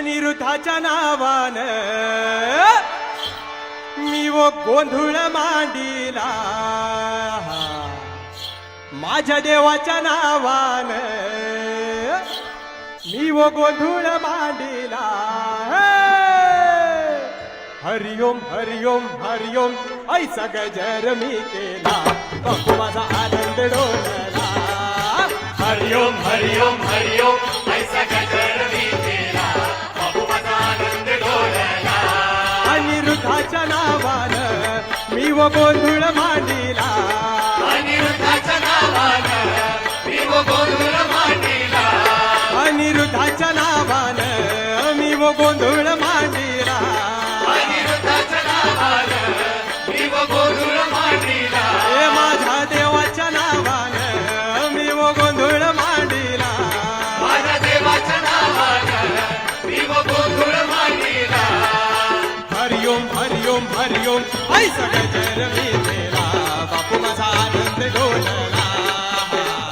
अनिरुद्धाच्या नावान मी वो गोंधळ मांडीला, माझ्या देवाच्या नावान मी वो गोंधळ मांडीला. हरिओम हरिओम हरिओम ऐसा गजर मी केला, बापू माझा आनंद डोलला. हरिओम हरिओम हरिओम ऐसा गजर मी केला, बापू माझा आनंद डोलला. अनिरुद्धाच्या नावान मी वो गोंधळ मांडीला, अनिरुद्धाच्या नावानं मी वो गोंधळ मांडीला, अनिरुद्धाच्या नावान मी वो गोंधळ मांडीला. अनिरुद्धाच्या नावानं मी वो गोंधळ मांडीला. हे माझ्या देवाच्या नावान मी वो गोंधळ मांडीला. माझ्या देवाच्या नावानं मी वो गोंधळ मांडीला. हरिओम हरिओम हरिओम ऐसा गजर मी केला, बापू माझा आनंद डोलला.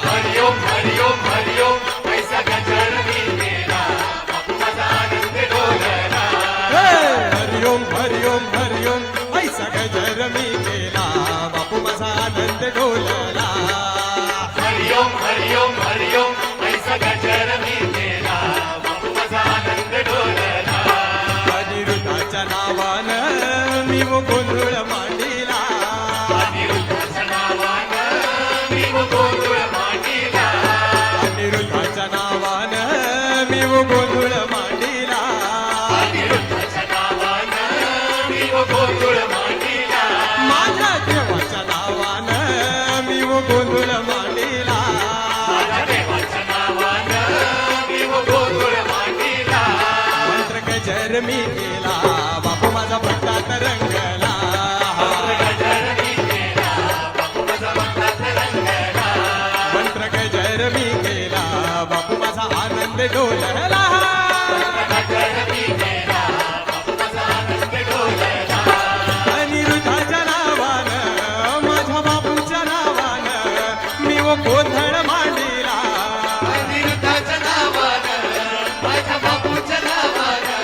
हरिओम हरिओम हरिओम ऐसा गजर मी केला, बापू माझा आनंद डोलला. हरिओम हरिओम हरिओम ऐसा गजर मी केला, बापू माझा आनंद डोलला. हरिओम हरिओम हरिओम ऐसा गजर मी केला, बापू माझा आनंद डोलला. अनिरुद्धाच्या नावानं मी वो गोंधळ मांडीला, अनिरुद्धाच्या नावानं मी वो गोंधळ मांडीला. अनिरुद्धाच्या नावानं मी वो गोंधळ मांडीला. अनिरुद्धाच्या नावानं मी वो गोंधळ मांडीला. माझ्या देवाच्या नावानं मी वो गोंधळ मांडीला. माझ्या देवाच्या नावानं मी वो गोंधळ मांडीला. मंत्र गजर मी केला, बापू माझा भक्तात रंगला. गजर मी केला, बापू माझा भक्तात रंगला. मंत्र गजर मी केला, बापू माझा आनंद डोलला. गजर मी केला, बापू माझा आनंद डोलला. अनिरुद्धाच्या नावानं माझ्या बापूच्या नावानं मी वो गोंधळ मांडीला. अनिरुद्धाच्या नावानं माझ्या बापूच्या नावानं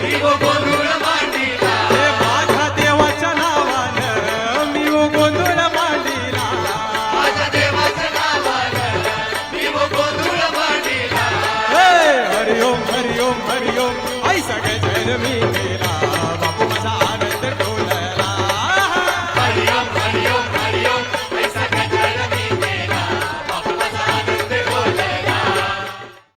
मी वो गोंधळ मांडीला. हे माझ्या देवाच्या नावानं मी वो गोंधळ मांडीला. माझ्या देवाच्या नावानं मी वो गोंधळ मांडीला. हे हरिओम हरिओम हरिओम ऐसा गजर मी केला,